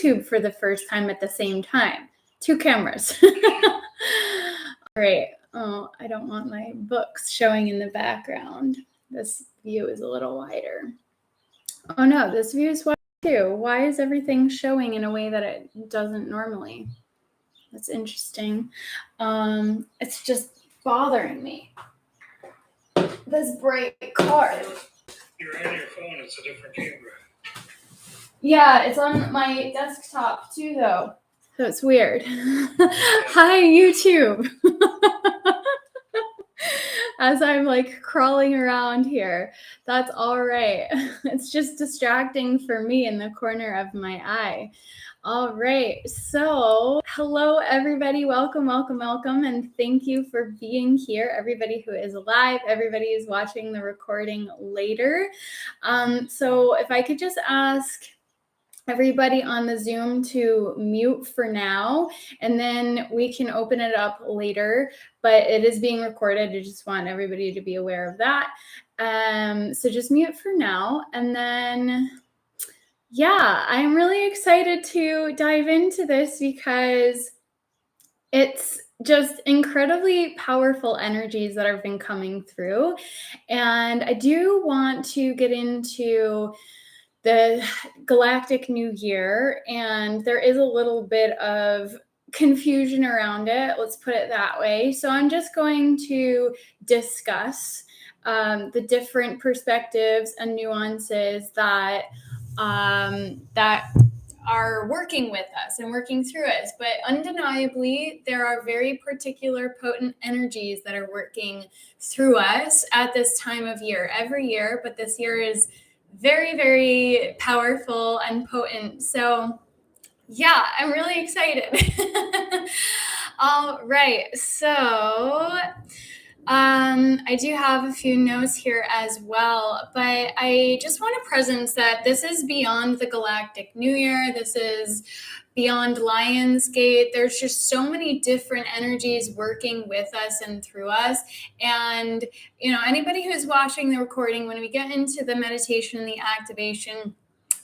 YouTube for the first time at the same time. 2 cameras. All right. Oh, I don't want my books showing in the background. This view is a little wider. Oh no, this view is wide too. Why is everything showing in a way that it doesn't normally? That's interesting. It's just bothering me. This bright card. You're on your phone, it's a different camera. Yeah, it's on my desktop too, though. So it's weird. Hi, YouTube. As I'm like crawling around here. That's all right. It's just distracting for me in the corner of my eye. All right. So hello, everybody. Welcome, welcome, welcome. And thank you for being here. Everybody who is live, everybody is watching the recording later. So if I could just ask everybody on the Zoom to mute for now, and then we can open it up later, but it is being recorded. I just want everybody to be aware of that. So just mute for now. And then, yeah, I'm really excited to dive into this because it's just incredibly powerful energies that have been coming through. And I do want to get into the Galactic New Year, and there is a little bit of confusion around it. Let's put it that way. So I'm just going to discuss the different perspectives and nuances that are working with us and working through us. But undeniably, there are very particular potent energies that are working through us at this time of year, every year, but this year is very, very powerful and potent. So yeah, I'm really excited. All right. So I do have a few notes here as well, but I just want to presence that this is beyond the Galactic New Year. This is beyond Lionsgate. There's just so many different energies working with us and through us. And, you know, anybody who's watching the recording, when we get into the meditation and the activation,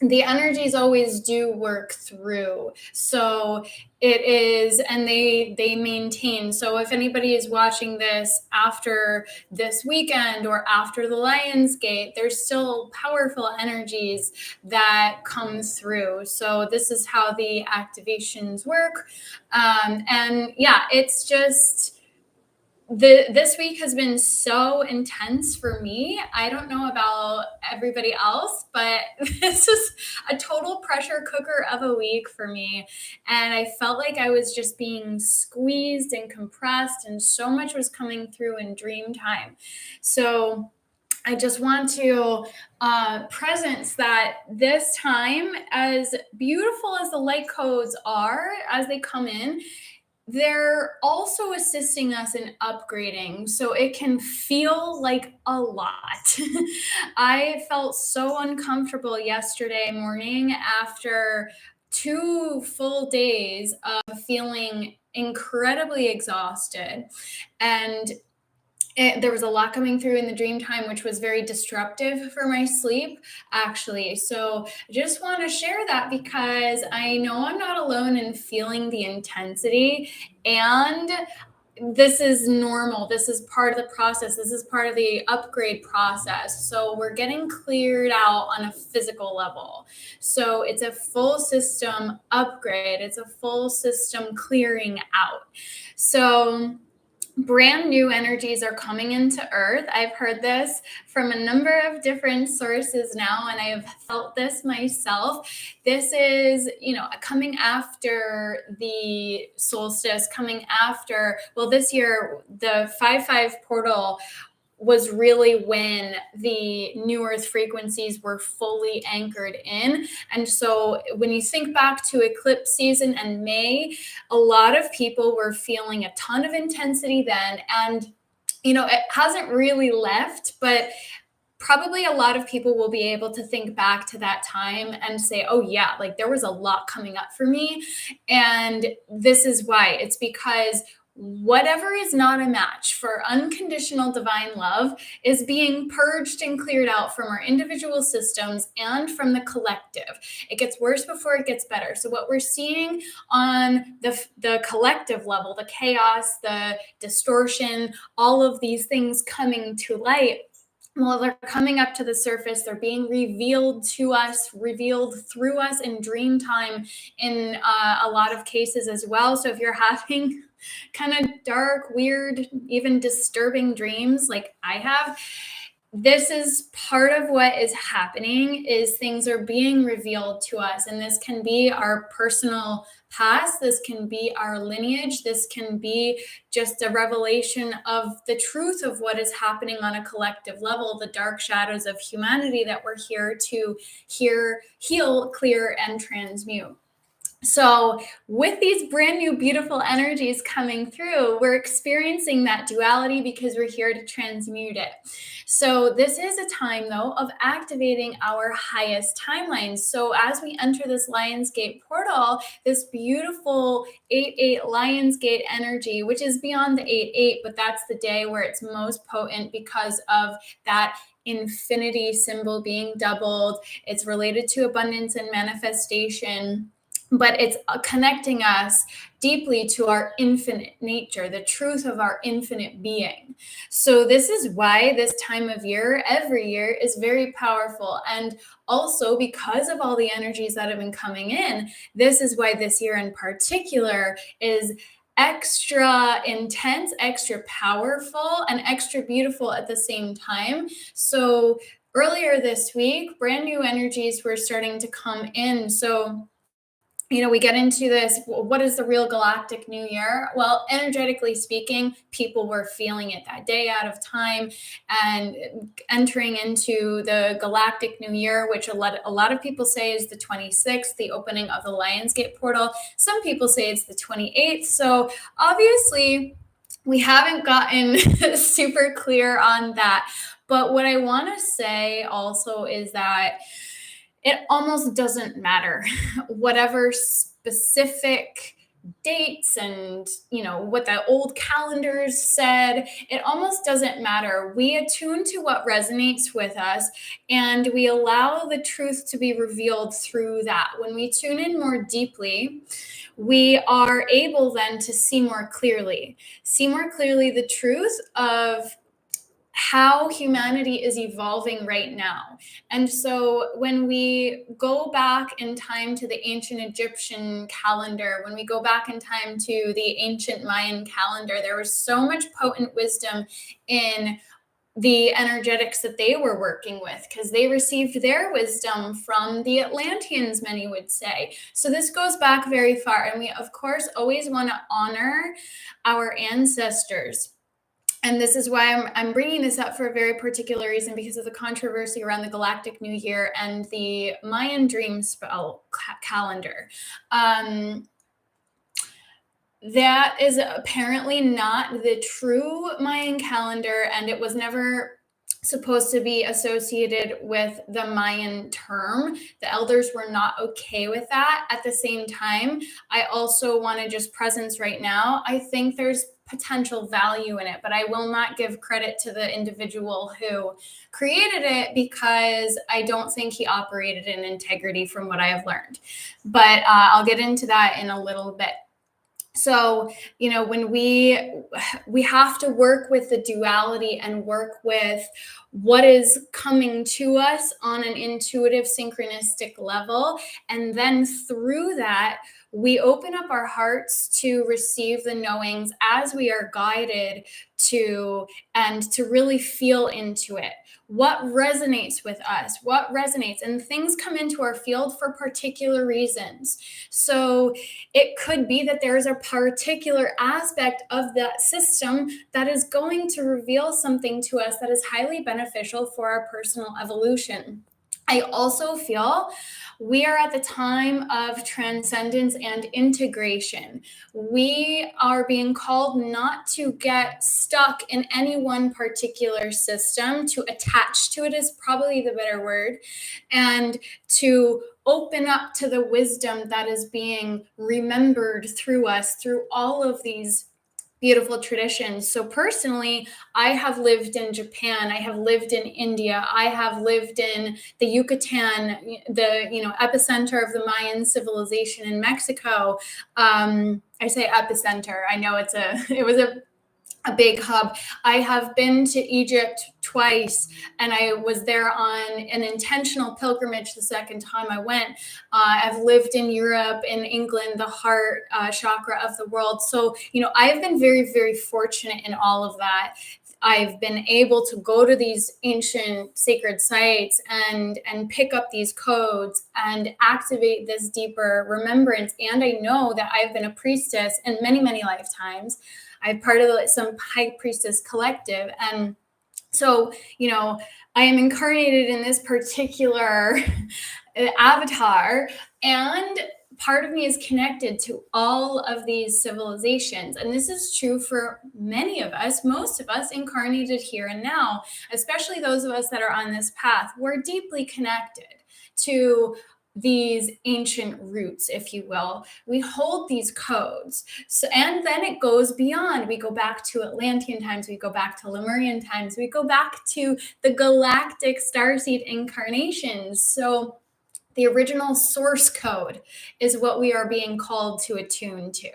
the energies always do work through. So it is, and they maintain. So if anybody is watching this after this weekend or after the Lionsgate, there's still powerful energies that come through. So this is how the activations work. And yeah, it's just, this week has been so intense for me. I don't know about everybody else, but this is a total pressure cooker of a week for me. And I felt like I was just being squeezed and compressed, and so much was coming through in dream time. So I just want to presence that this time, as beautiful as the light codes are as they come in, they're also assisting us in upgrading, so it can feel like a lot. I felt so uncomfortable yesterday morning after 2 full days of feeling incredibly exhausted, and there was a lot coming through in the dream time, which was very disruptive for my sleep, actually. So I just want to share that because I know I'm not alone in feeling the intensity, and this is normal. This is part of the process. This is part of the upgrade process. So we're getting cleared out on a physical level. So it's a full system upgrade. It's a full system clearing out. So brand new energies are coming into Earth. I've heard this from a number of different sources now, and I have felt this myself. This is, you know, coming after the solstice, coming after, well, this year, the 5-5 portal was really when the new Earth frequencies were fully anchored in. And so when you think back to eclipse season and May, a lot of people were feeling a ton of intensity then. And, you know, it hasn't really left, but probably a lot of people will be able to think back to that time and say, oh yeah, like there was a lot coming up for me. And this is why. It's because whatever is not a match for unconditional divine love is being purged and cleared out from our individual systems and from the collective. It gets worse before it gets better. So what we're seeing on the collective level, the chaos, the distortion, all of these things coming to light, well, they're coming up to the surface. They're being revealed to us, revealed through us in dream time in a lot of cases as well. So if you're having kind of dark, weird, even disturbing dreams like I have, this is part of what is happening, is things are being revealed to us. And this can be our personal past, this can be our lineage, this can be just a revelation of the truth of what is happening on a collective level, the dark shadows of humanity that we're here to heal, clear, and transmute. So with these brand new beautiful energies coming through, we're experiencing that duality because we're here to transmute it. So this is a time, though, of activating our highest timelines. So as we enter this Lionsgate portal, this beautiful 8-8 Lionsgate energy, which is beyond the 8-8, but that's the day where it's most potent because of that infinity symbol being doubled. It's related to abundance and manifestation, but it's connecting us deeply to our infinite nature, the truth of our infinite being. So this is why this time of year, every year, is very powerful. And also because of all the energies that have been coming in, this is why this year in particular is extra intense, extra powerful, and extra beautiful at the same time. So earlier this week, brand new energies were starting to come in. So we get into this. What is the real Galactic New Year? Well, energetically speaking, people were feeling it that day out of time and entering into the Galactic New Year, which a lot of people say is the 26th, the opening of the Lionsgate portal. Some people say it's the 28th. So obviously, we haven't gotten super clear on that. But what I want to say also is that it almost doesn't matter whatever specific dates and what the old calendars said. It almost doesn't matter. We attune to what resonates with us, and we allow the truth to be revealed through that. When we tune in more deeply, we are able then to see more clearly the truth of how humanity is evolving right now. And so when we go back in time to the ancient Egyptian calendar, when we go back in time to the ancient Mayan calendar, there was so much potent wisdom in the energetics that they were working with, because they received their wisdom from the Atlanteans, many would say. So this goes back very far. And we, of course, always want to honor our ancestors. And this is why I'm bringing this up for a very particular reason, because of the controversy around the Galactic New Year and the Mayan dream spell calendar. That is apparently not the true Mayan calendar, and it was never supposed to be associated with the Mayan term. The elders were not okay with that. At the same time, I also want to just presence right now, I think there's potential value in it, but I will not give credit to the individual who created it, because I don't think he operated in integrity from what I have learned. But I'll get into that in a little bit. So, when we have to work with the duality and work with what is coming to us on an intuitive, synchronistic level. And then through that, we open up our hearts to receive the knowings as we are guided to, and to really feel into it. What resonates with us? What resonates? And things come into our field for particular reasons. So it could be that there's a particular aspect of that system that is going to reveal something to us that is highly beneficial for our personal evolution. I also feel we are at the time of transcendence and integration. We are being called not to get stuck in any one particular system, to attach to it is probably the better word, and to open up to the wisdom that is being remembered through us, through all of these beautiful traditions. So personally, I have lived in Japan, I have lived in India, I have lived in the Yucatan, the epicenter of the Mayan civilization in Mexico. I say epicenter. I know it was a big hub. I have been to Egypt twice, and I was there on an intentional pilgrimage the second time I went. I've lived in Europe, in England, the heart chakra of the world. So, I've been very, very fortunate in all of that. I've been able to go to these ancient sacred sites and pick up these codes and activate this deeper remembrance. And I know that I've been a priestess in many, many lifetimes. I'm part of some high priestess collective. And so, I am incarnated in this particular avatar, and part of me is connected to all of these civilizations. And this is true for many of us, most of us incarnated here and now, especially those of us that are on this path. We're deeply connected to these ancient roots, if you will. We hold these codes. So, and then it goes beyond. We go back to Atlantean times, we go back to Lemurian times, we go back to the galactic starseed incarnations. So the original source code is what we are being called to attune to.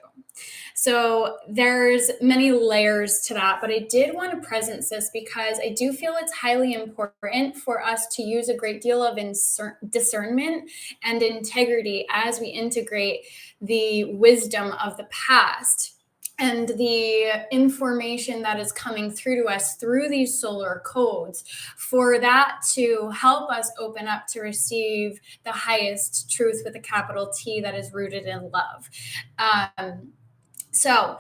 So there's many layers to that, but I did want to presence this because I do feel it's highly important for us to use a great deal of discernment and integrity as we integrate the wisdom of the past and the information that is coming through to us through these solar codes, for that to help us open up to receive the highest truth with a capital T that is rooted in love. So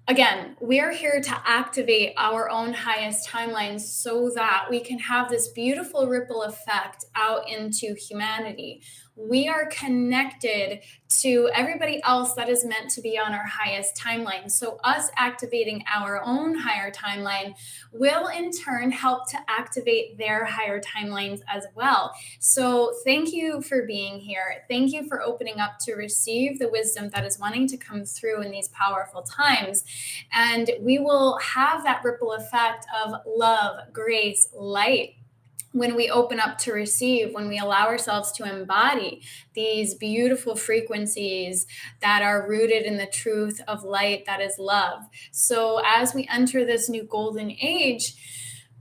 again, we are here to activate our own highest timelines so that we can have this beautiful ripple effect out into humanity. We are connected to everybody else that is meant to be on our highest timeline. So us activating our own higher timeline will in turn help to activate their higher timelines as well. So thank you for being here. Thank you for opening up to receive the wisdom that is wanting to come through in these powerful times. And we will have that ripple effect of love, grace, light when we open up to receive, when we allow ourselves to embody these beautiful frequencies that are rooted in the truth of light that is love. So as we enter this new golden age,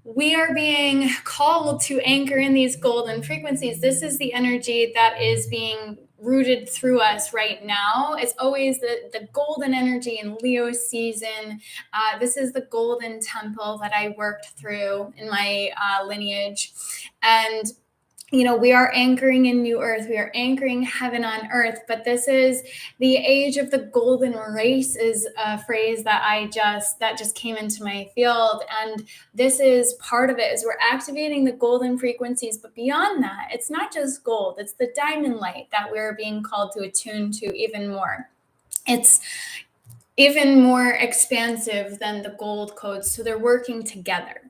we are being called to anchor in these golden frequencies. This is the energy that is being rooted through us right now. It's always the golden energy in Leo season. This is the golden temple that I worked through in my lineage. And we are anchoring in new earth. We are anchoring heaven on earth. But this is the age of the golden race, is a phrase that just came into my field. And this is part of it, is we're activating the golden frequencies. But beyond that, it's not just gold. It's the diamond light that we're being called to attune to even more. It's even more expansive than the gold codes. So they're working together.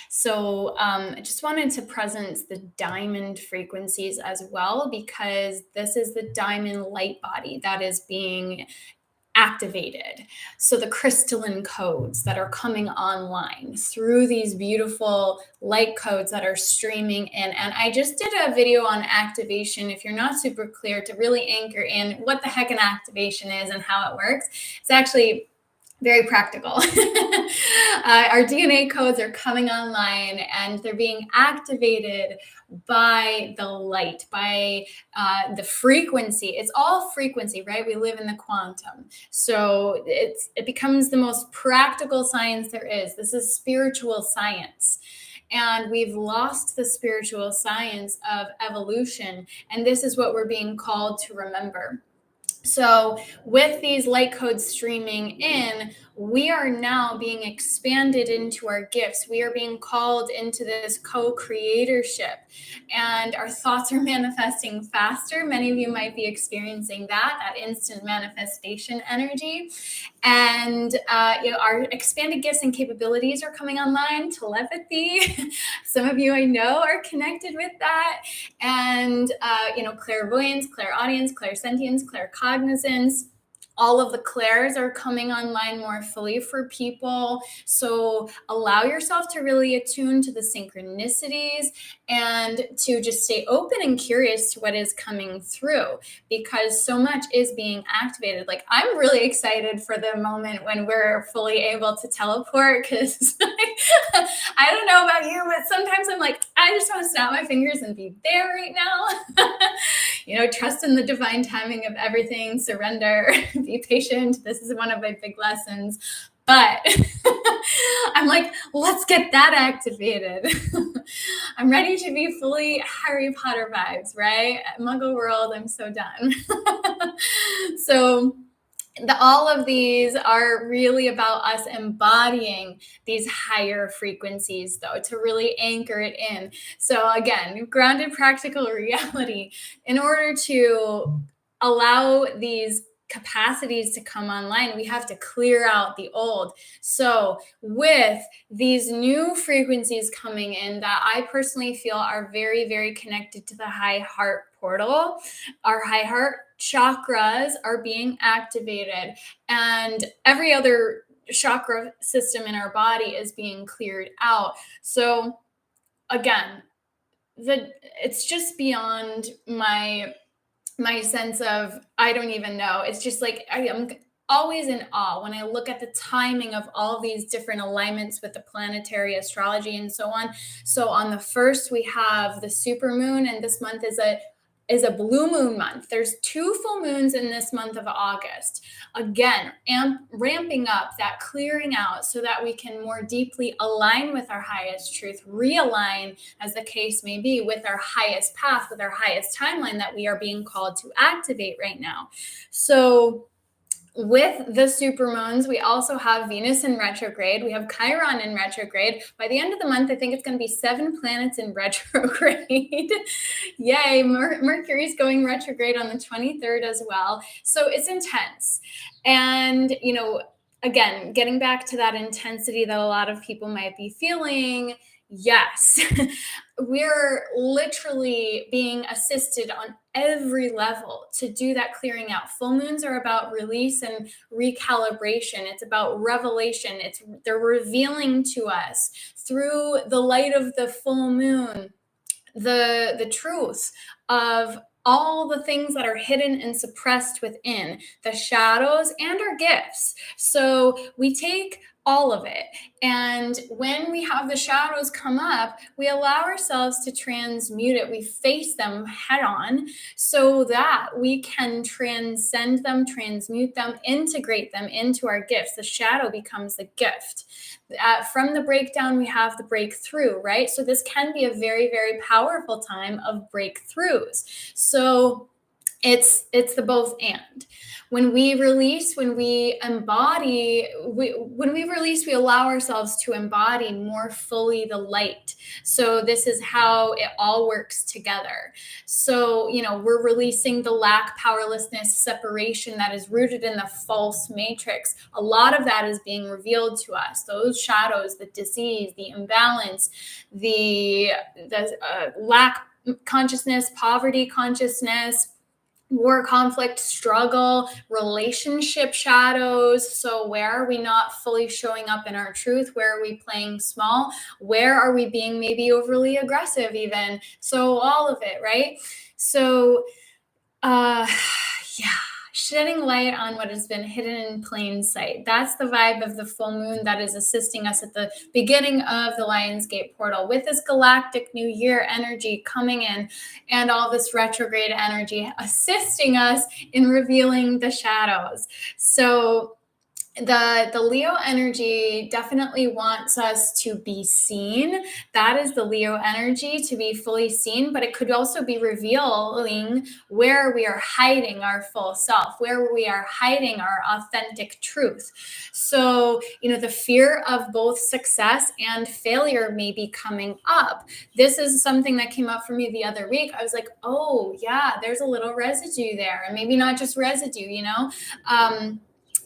So I just wanted to presence the diamond frequencies as well, because this is the diamond light body that is being activated. So the crystalline codes that are coming online through these beautiful light codes that are streaming in. And I just did a video on activation. If you're not super clear, to really anchor in what the heck an activation is and how it works, it's actually very practical. Our DNA codes are coming online and they're being activated by the light, by the frequency. It's all frequency, right? We live in the quantum. So it becomes the most practical science there is. This is spiritual science. And we've lost the spiritual science of evolution. And this is what we're being called to remember. So with these light codes streaming in, we are now being expanded into our gifts. We are being called into this co-creatorship, and our thoughts are manifesting faster. Many of you might be experiencing that instant manifestation energy. And our expanded gifts and capabilities are coming online. Telepathy. Some of you I know are connected with that. And clairvoyance, clairaudience, clairsentience, claircognizance. All of the clairs are coming online more fully for people. So allow yourself to really attune to the synchronicities and to just stay open and curious to what is coming through, because so much is being activated. Like, I'm really excited for the moment when we're fully able to teleport, because I don't know about you, but sometimes I'm like, I just want to snap my fingers and be there right now. Trust in the divine timing of everything, surrender, be patient. This is one of my big lessons. But I'm like, let's get that activated. I'm ready to be fully Harry Potter vibes, right? Muggle world, I'm so done. So all of these are really about us embodying these higher frequencies, though, to really anchor it in. So again, grounded practical reality, in order to allow these capacities to come online, we have to clear out the old. So with these new frequencies coming in that I personally feel are very, very connected to the high heart portal, our high heart chakras are being activated, and every other chakra system in our body is being cleared out. So again, it's just beyond my sense of, I don't even know. It's just like, I am always in awe when I look at the timing of all these different alignments with the planetary astrology and so on. So on the 1st, we have the super moon, and this month is a blue moon month. There's 2 full moons in this month of August. Again, ramping up that clearing out so that we can more deeply align with our highest truth, realign, as the case may be, with our highest path, with our highest timeline that we are being called to activate right now. So with the supermoons, we also have Venus in retrograde. We have Chiron in retrograde. By the end of the month, I think it's going to be 7 planets in retrograde. Yay. Mercury's going retrograde on the 23rd as well. So it's intense. And, again, getting back to that intensity that a lot of people might be feeling, yes, we're literally being assisted on every level to do that clearing out. Full moons are about release and recalibration. It's about revelation. They're revealing to us through the light of the full moon the truth of all the things that are hidden and suppressed within, the shadows and our gifts. So we take all of it. And when we have the shadows come up, we allow ourselves to transmute it. We face them head on so that we can transcend them, transmute them, integrate them into our gifts. The shadow becomes the gift. From the breakdown, we have the breakthrough, right? So this can be a very, very powerful time of breakthroughs. So it's the both and. When we release, when we embody, when we release, we allow ourselves to embody more fully the light. So this is how it all works together. So, we're releasing the lack, powerlessness, separation that is rooted in the false matrix. A lot of that is being revealed to us. Those shadows, the disease, the imbalance, the lack consciousness, poverty consciousness, war, conflict, struggle, relationship shadows. So where are we not fully showing up in our truth? Where are we playing small? Where are we being maybe overly aggressive even? So all of it, right? So, shedding light on what has been hidden in plain sight. That's the vibe of the full moon that is assisting us at the beginning of the Lionsgate portal, with this Galactic New Year energy coming in and all this retrograde energy assisting us in revealing the shadows. So the Leo energy definitely wants us to be seen. That is the Leo energy, to be fully seen, but it could also be revealing where we are hiding our full self, where we are hiding our authentic truth. So, the fear of both success and failure may be coming up. This is something that came up for me the other week. I was like, oh yeah, there's a little residue there, and maybe not just residue,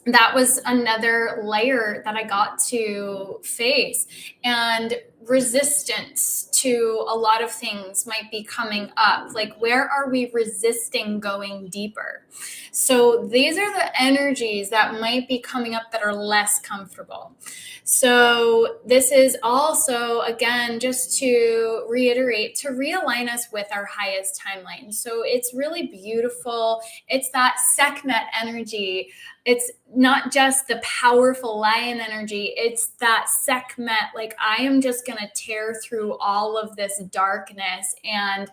that was another layer that I got to face. And resistance to a lot of things might be coming up. Like, where are we resisting going deeper? So these are the energies that might be coming up that are less comfortable. So this is also, again, just to reiterate, to realign us with our highest timeline. So it's really beautiful. It's that Sekhmet energy. It's not just the powerful lion energy. It's that Sekhmet, like, I am just going to tear through all of this darkness and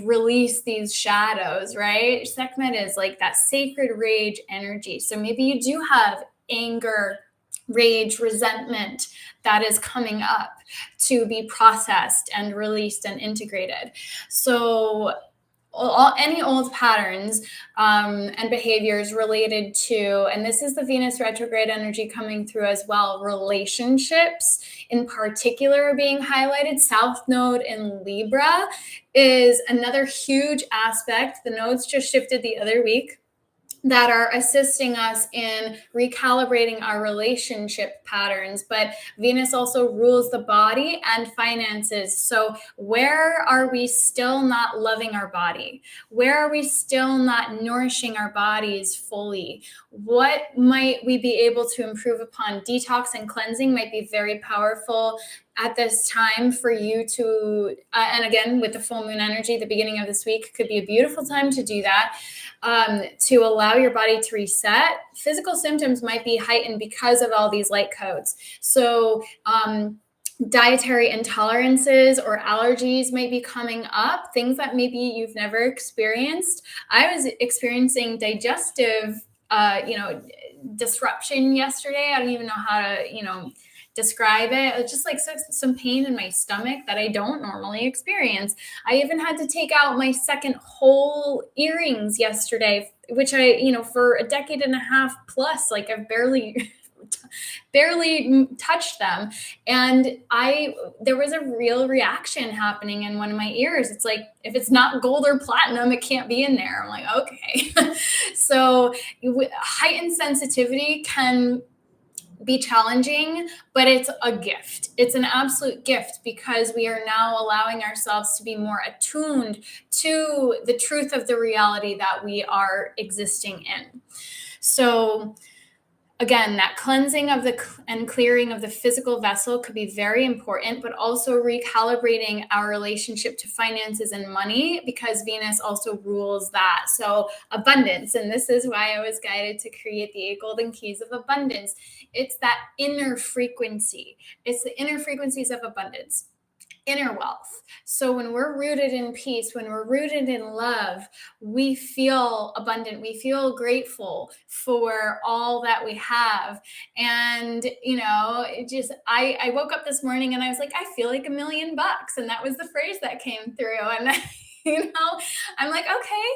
release these shadows, right? Sekhmet is like that sacred rage energy. So maybe you do have anger, rage, resentment that is coming up to be processed and released and integrated. So any old patterns and behaviors related to, and this is the Venus retrograde energy coming through as well, relationships in particular are being highlighted. South Node in Libra is another huge aspect. The nodes just shifted the other week, that are assisting us in recalibrating our relationship patterns. But Venus also rules the body and finances. So where are we still not loving our body? Where are we still not nourishing our bodies fully? What might we be able to improve upon? Detox and cleansing might be very powerful at this time for you to, and again, with the full moon energy, the beginning of this week could be a beautiful time to do that, to allow your body to reset. Physical symptoms might be heightened because of all these light codes. So, dietary intolerances or allergies might be coming up, things that maybe you've never experienced. I was experiencing digestive, disruption yesterday. I don't even know how to, describe it. It's just like some pain in my stomach that I don't normally experience. I even had to take out my second whole earrings yesterday, which I, for a decade and a half plus, like I've barely touched them. And there was a real reaction happening in one of my ears. It's like, if it's not gold or platinum, it can't be in there. I'm like, okay. So heightened sensitivity can be challenging, but it's a gift. It's an absolute gift, because we are now allowing ourselves to be more attuned to the truth of the reality that we are existing in. So again, that cleansing of and clearing of the physical vessel could be very important, but also recalibrating our relationship to finances and money, because Venus also rules that. So abundance, and this is why I was guided to create the 8 golden keys of abundance. It's that inner frequency. It's the inner frequencies of abundance. Inner wealth. So when we're rooted in peace, when we're rooted in love, we feel abundant. We feel grateful for all that we have. And, I woke up this morning and I was like, I feel like $1 million. And that was the phrase that came through. And, I'm like, okay,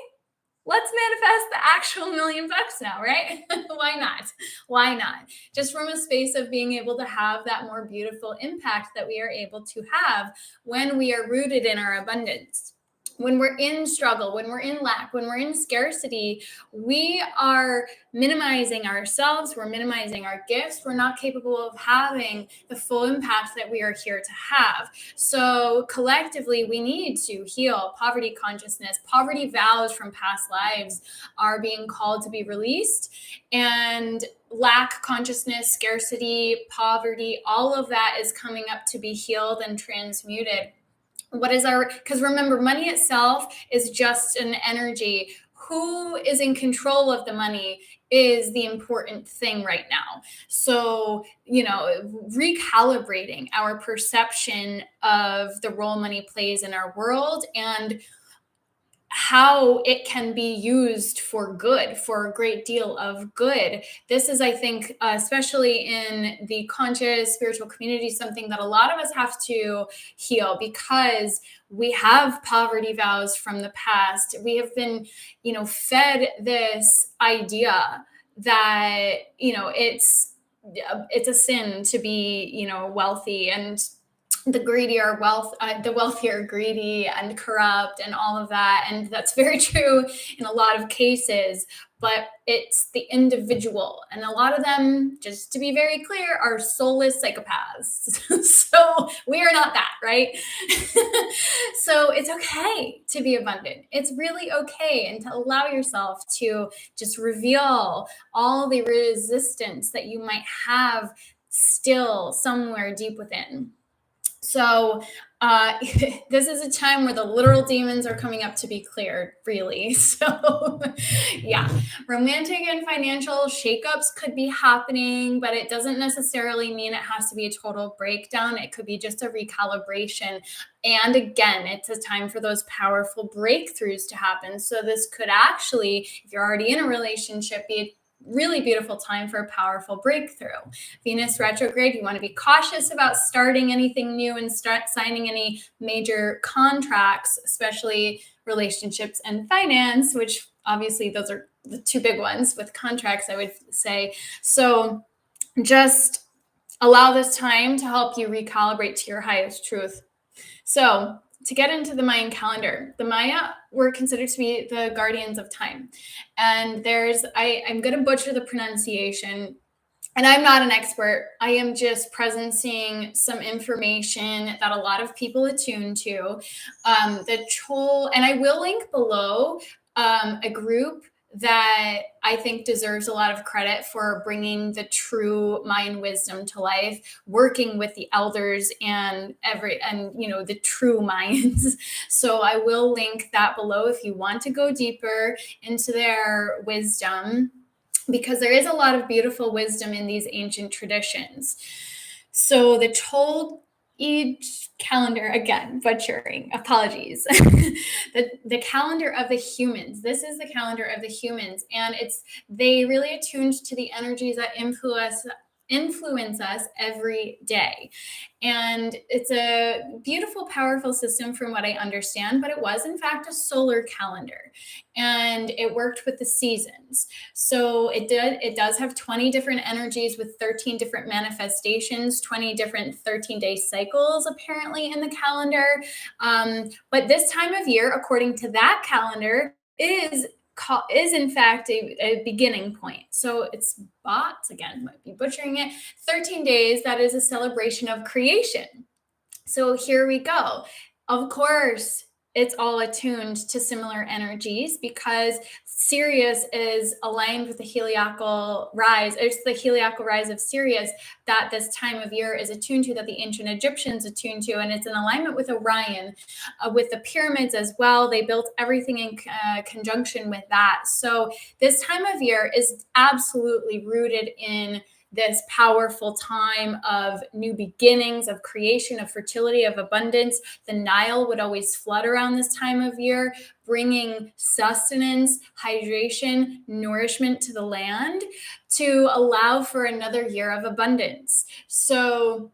let's manifest the actual $1 million now, right? Why not? Why not? Just from a space of being able to have that more beautiful impact that we are able to have when we are rooted in our abundance. When we're in struggle, when we're in lack, when we're in scarcity, we are minimizing ourselves, we're minimizing our gifts, we're not capable of having the full impact that we are here to have. So collectively, we need to heal poverty consciousness. Poverty vows from past lives are being called to be released, and lack consciousness, scarcity, poverty, all of that is coming up to be healed and transmuted. Because remember, money itself is just an energy. Who is in control of the money is the important thing right now. So, recalibrating our perception of the role money plays in our world and how it can be used for good, for a great deal of good. This is, I think, especially in the conscious spiritual community, something that a lot of us have to heal, because we have poverty vows from the past. We have been, fed this idea that, it's a sin to be, wealthy. And the greedy are the wealthy are greedy and corrupt and all of that. And that's very true in a lot of cases, but it's the individual. And a lot of them, just to be very clear, are soulless psychopaths. So we are not that, right? So it's okay to be abundant. It's really okay. And to allow yourself to just reveal all the resistance that you might have still somewhere deep within. So this is a time where the literal demons are coming up to be cleared, really. So yeah, romantic and financial shakeups could be happening, but it doesn't necessarily mean it has to be a total breakdown. It could be just a recalibration. And again, it's a time for those powerful breakthroughs to happen. So this could actually, if you're already in a relationship, be a really beautiful time for a powerful breakthrough. Venus retrograde, you want to be cautious about starting anything new and start signing any major contracts, especially relationships and finance, which obviously those are the two big ones with contracts, I would say. So just allow this time to help you recalibrate to your highest truth. So to get into the Mayan calendar, the Maya were considered to be the guardians of time. And I'm going to butcher the pronunciation, and I'm not an expert. I am just presencing some information that a lot of people attune to. The Chol, and I will link below a group that I think deserves a lot of credit for bringing the true Mayan wisdom to life, working with the elders and the true Mayans. So I will link that below if you want to go deeper into their wisdom, because there is a lot of beautiful wisdom in these ancient traditions. So the Chol calendar, again, butchering, apologies. the calendar of the humans. This is the calendar of the humans, and they really attuned to the energies that influence us every day. And it's a beautiful, powerful system from what I understand, but it was in fact a solar calendar, and it worked with the seasons. So it does have 20 different energies with 13 different manifestations, 20 different 13-day cycles apparently in the calendar. But this time of year, according to that calendar, is in fact a beginning point. So it's bots, again, might be butchering it, 13 days, that is a celebration of creation. So here we go. Of course, it's all attuned to similar energies because Sirius is aligned with the heliacal rise. It's the heliacal rise of Sirius that this time of year is attuned to, that the ancient Egyptians attuned to, and it's in alignment with Orion, with the pyramids as well. They built everything in conjunction with that. So this time of year is absolutely rooted in this powerful time of new beginnings, of creation, of fertility, of abundance. The Nile would always flood around this time of year, bringing sustenance, hydration, nourishment to the land to allow for another year of abundance. So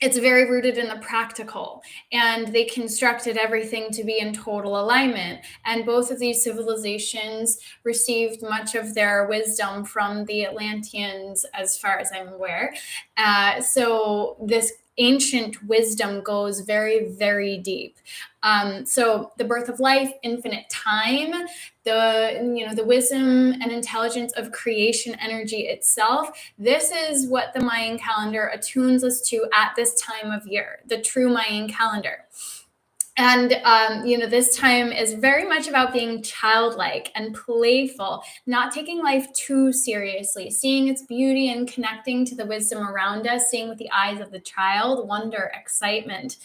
it's very rooted in the practical, and they constructed everything to be in total alignment. And both of these civilizations received much of their wisdom from the Atlanteans, as far as I'm aware. So this ancient wisdom goes very, very deep. So the birth of life, infinite time, the wisdom and intelligence of creation energy itself. This is what the Mayan calendar attunes us to at this time of year, the true Mayan calendar. And, this time is very much about being childlike and playful, not taking life too seriously, seeing its beauty and connecting to the wisdom around us, seeing with the eyes of the child, wonder, excitement,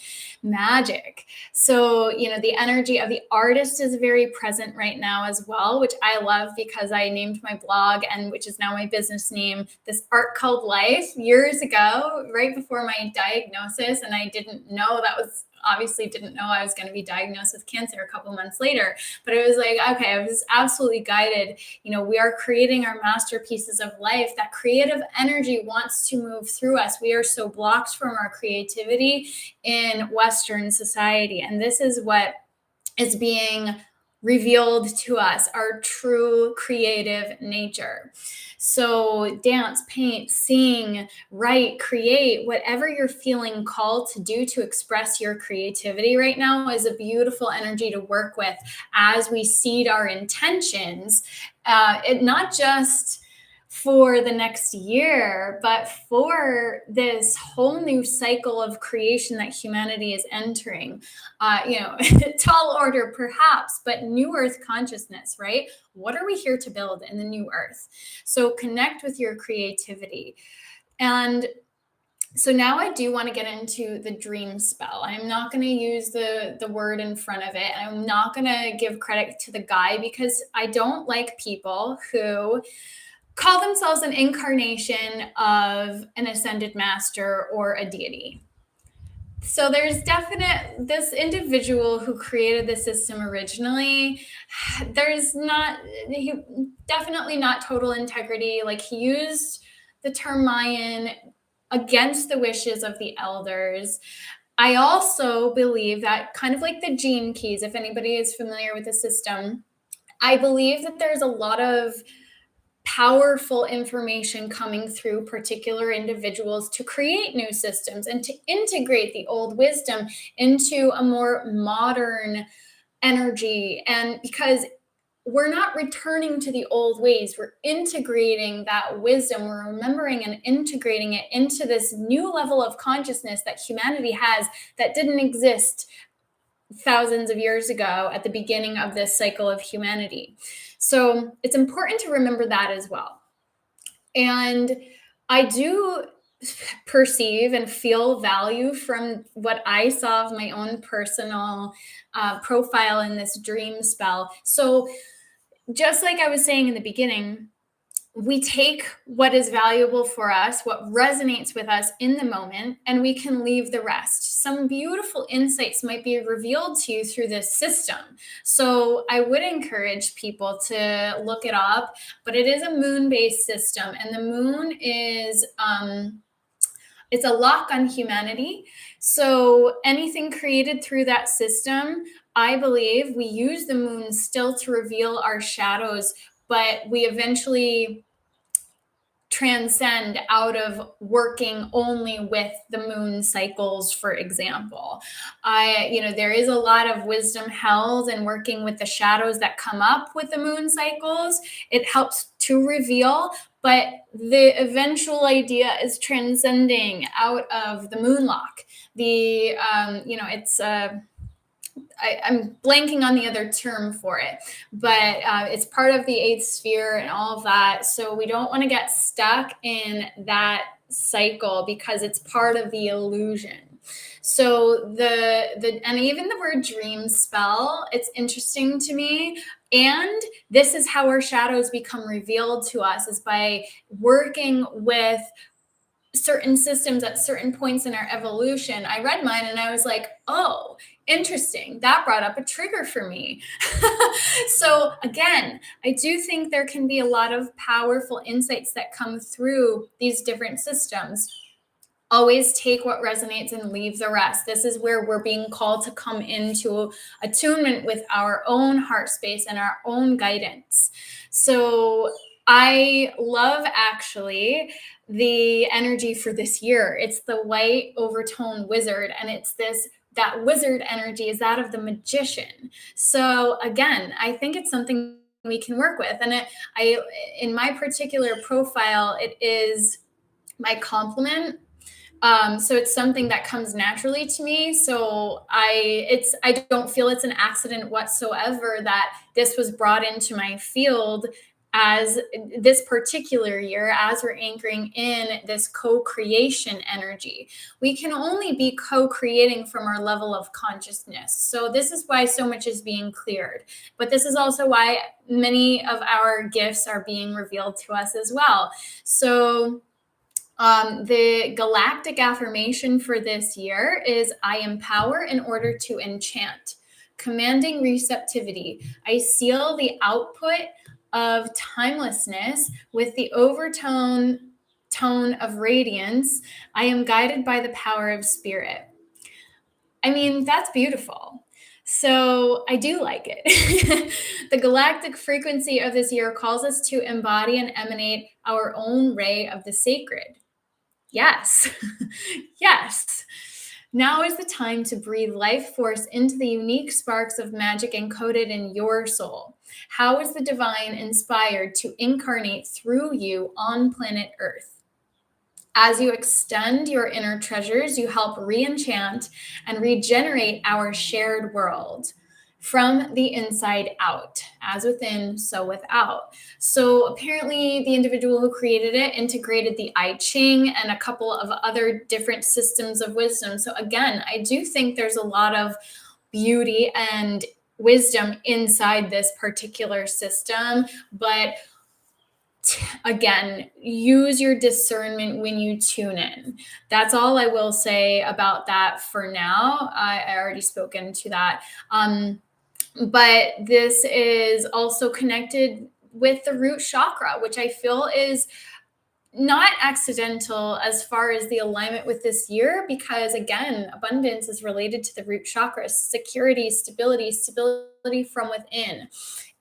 magic. So, the energy of the artist is very present right now as well, which I love because I named my blog, and which is now my business name, This Art Called Life, years ago, right before my diagnosis. And I didn't know I was going to be diagnosed with cancer a couple months later, but it was like, okay, I was absolutely guided. We are creating our masterpieces of life. That creative energy wants to move through us. We are so blocked from our creativity in Western society. And this is what is being revealed to us, our true creative nature. So, dance, paint, sing, write, create, whatever you're feeling called to do to express your creativity right now is a beautiful energy to work with as we seed our intentions. It not just for the next year, but for this whole new cycle of creation that humanity is entering. Tall order perhaps, but new earth consciousness, right? What are we here to build in the new earth? So connect with your creativity. And so now I do want to get into the dream spell. I'm not going to use the word in front of it. I'm not going to give credit to the guy because I don't like people who call themselves an incarnation of an ascended master or a deity. So there's this individual who created the system originally. He definitely not total integrity. Like, he used the term Mayan against the wishes of the elders. I also believe that, kind of like the gene keys, if anybody is familiar with the system, I believe that there's a lot of powerful information coming through particular individuals to create new systems and to integrate the old wisdom into a more modern energy. And because we're not returning to the old ways, we're integrating that wisdom, we're remembering and integrating it into this new level of consciousness that humanity has that didn't exist thousands of years ago at the beginning of this cycle of humanity. So it's important to remember that as well. And I do perceive and feel value from what I saw of my own personal profile in this dream spell. So just like I was saying in the beginning, we take what is valuable for us, what resonates with us in the moment, and we can leave the rest. Some beautiful insights might be revealed to you through this system. So I would encourage people to look it up, but it is a moon-based system, and the moon is it's a lock on humanity. So anything created through that system, I believe we use the moon still to reveal our shadows, but we eventually transcend out of working only with the moon cycles, for example. There is a lot of wisdom held in working with the shadows that come up with the moon cycles. It helps to reveal, but the eventual idea is transcending out of the moonlock. I'm blanking on the other term for it, but it's part of the eighth sphere and all of that. So we don't want to get stuck in that cycle because it's part of the illusion. So and even the word dream spell, it's interesting to me. And this is how our shadows become revealed to us, is by working with certain systems at certain points in our evolution. I read mine and I was like, oh, interesting. That brought up a trigger for me. So again, I do think there can be a lot of powerful insights that come through these different systems. Always take what resonates and leave the rest. This is where we're being called to come into attunement with our own heart space and our own guidance. So I love actually the energy for this year. It's the white overtone wizard, and it's that wizard energy is that of the magician. So again, I think it's something we can work with. And in my particular profile, it is my complement. So it's something that comes naturally to me. So I don't feel it's an accident whatsoever that this was brought into my field as this particular year, as we're anchoring in this co-creation energy. We can only be co-creating from our level of consciousness. So this is why so much is being cleared. But this is also why many of our gifts are being revealed to us as well. So the galactic affirmation for this year is I empower in order to enchant, commanding receptivity. I seal the output of timelessness with the overtone tone of radiance. I am guided by the power of spirit. I mean, that's beautiful. So I do like it. The galactic frequency of this year calls us to embody and emanate our own ray of the sacred. Yes. Yes. Now is the time to breathe life force into the unique sparks of magic encoded in your soul. How is the divine inspired to incarnate through you on planet Earth? As you extend your inner treasures, you help re-enchant and regenerate our shared world from the inside out, as within, so without. So apparently, the individual who created it integrated the I Ching and a couple of other different systems of wisdom. So again, I do think there's a lot of beauty and wisdom inside this particular system, but again, use your discernment when you tune in. That's all I will say about that for now. I already spoken to that. But this is also connected with the root chakra, which I feel is not accidental as far as the alignment with this year, because again, abundance is related to the root chakra, security, stability from within.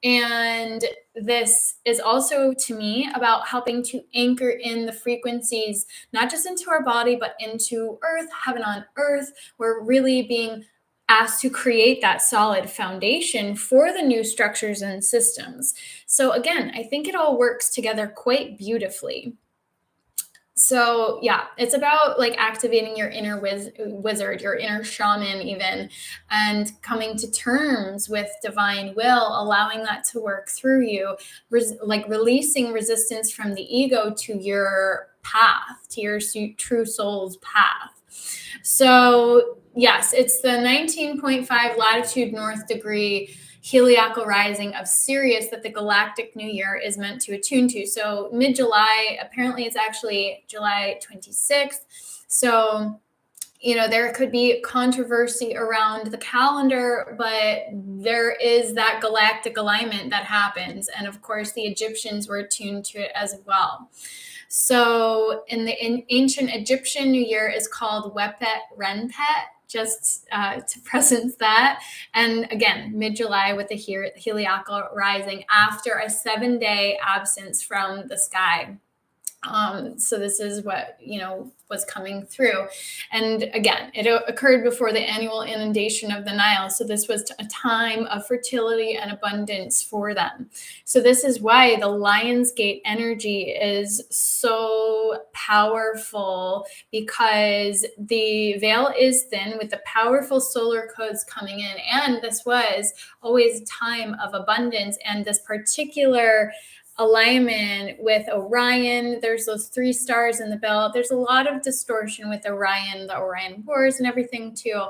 And this is also, to me, about helping to anchor in the frequencies, not just into our body, but into earth, heaven on earth. We're really being asked to create that solid foundation for the new structures and systems. So again, I think it all works together quite beautifully. So yeah, it's about like activating your inner wizard, your inner shaman even, and coming to terms with divine will, allowing that to work through you, like releasing resistance from the ego to your path, to your true soul's path. So yes, it's the 19.5 latitude north degree heliacal rising of Sirius that the Galactic New Year is meant to attune to. So mid-July, apparently it's actually July 26th. So, you know, there could be controversy around the calendar, but there is that galactic alignment that happens. And of course, the Egyptians were attuned to it as well. So in ancient Egyptian New Year is called Wepet Renpet, just to presence that. And again, mid-July with the heliacal rising after a 7-day absence from the sky. So this is what, you know, was coming through. And again, it occurred before the annual inundation of the Nile. So this was a time of fertility and abundance for them. So this is why the Lionsgate energy is so powerful, because the veil is thin with the powerful solar codes coming in. And this was always a time of abundance. And this particular alignment with Orion, there's those 3 stars in the belt. There's a lot of distortion with Orion, the Orion Wars and everything too.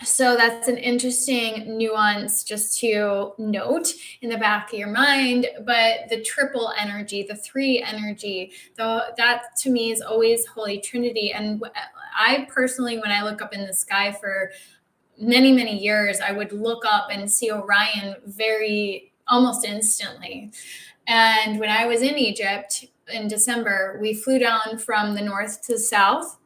So that's an interesting nuance just to note in the back of your mind. But the triple energy, the 3 energy, that to me is always Holy Trinity. And I personally, when I look up in the sky for many, many years, I would look up and see Orion almost instantly. And when I was in Egypt in December, we flew down from the north to the south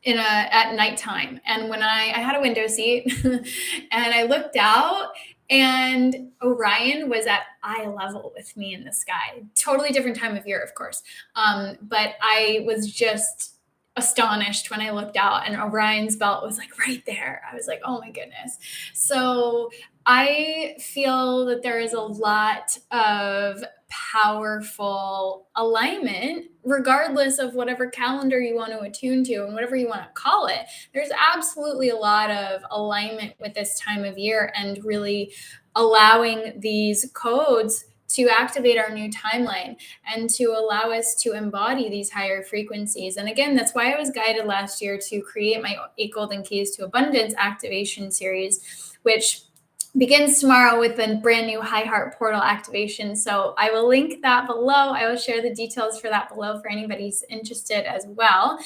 at nighttime. And when I had a window seat and I looked out, and Orion was at eye level with me in the sky. Totally different time of year, of course. But I was just astonished when I looked out, and Orion's belt was like right there. I was like, oh my goodness. So I feel that there is a lot of powerful alignment, regardless of whatever calendar you want to attune to and whatever you want to call it. There's absolutely a lot of alignment with this time of year, and really allowing these codes to activate our new timeline and to allow us to embody these higher frequencies. And again, that's why I was guided last year to create my 8 Golden Keys to Abundance activation series, which begins tomorrow with a brand new High Heart Portal activation. So I will link that below. I will share the details for that below for anybody who's interested as well.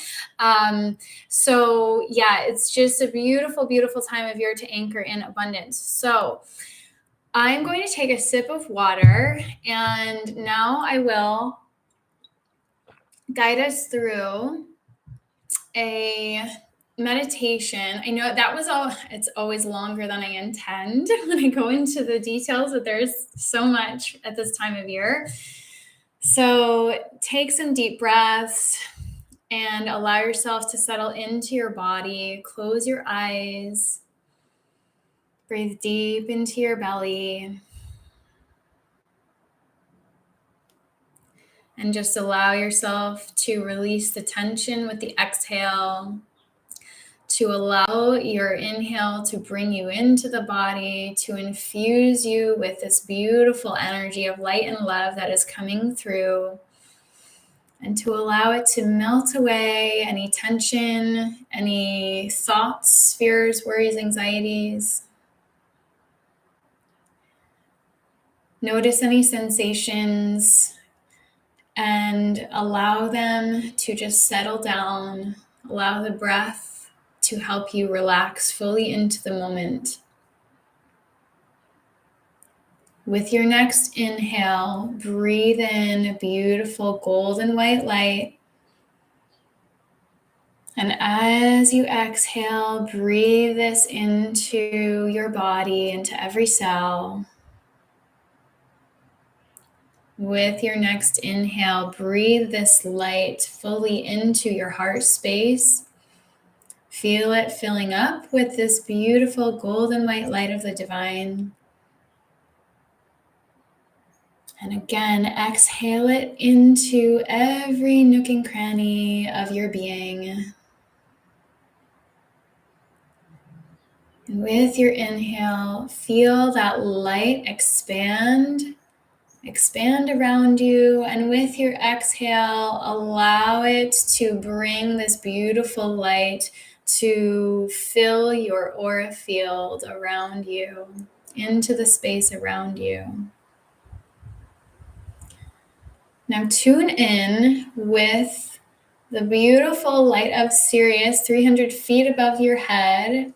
So yeah, it's just a beautiful, beautiful time of year to anchor in abundance. So I'm going to take a sip of water, and now I will guide us through a meditation, I know that was all, it's always longer than I intend when I go into the details, but there's so much at this time of year. So take some deep breaths and allow yourself to settle into your body. Close your eyes. Breathe deep into your belly. And just allow yourself to release the tension with the exhale, to allow your inhale to bring you into the body, to infuse you with this beautiful energy of light and love that is coming through, and to allow it to melt away any tension, any thoughts, fears, worries, anxieties. Notice any sensations and allow them to just settle down. Allow the breath to help you relax fully into the moment. With your next inhale, breathe in a beautiful golden white light. And as you exhale, breathe this into your body, into every cell. With your next inhale, breathe this light fully into your heart space. Feel it filling up with this beautiful golden white light of the divine. And again, exhale it into every nook and cranny of your being. And with your inhale, feel that light expand around you. And with your exhale, allow it to bring this beautiful light to fill your aura field around you, into the space around you. Now tune in with the beautiful light of Sirius 300 feet above your head,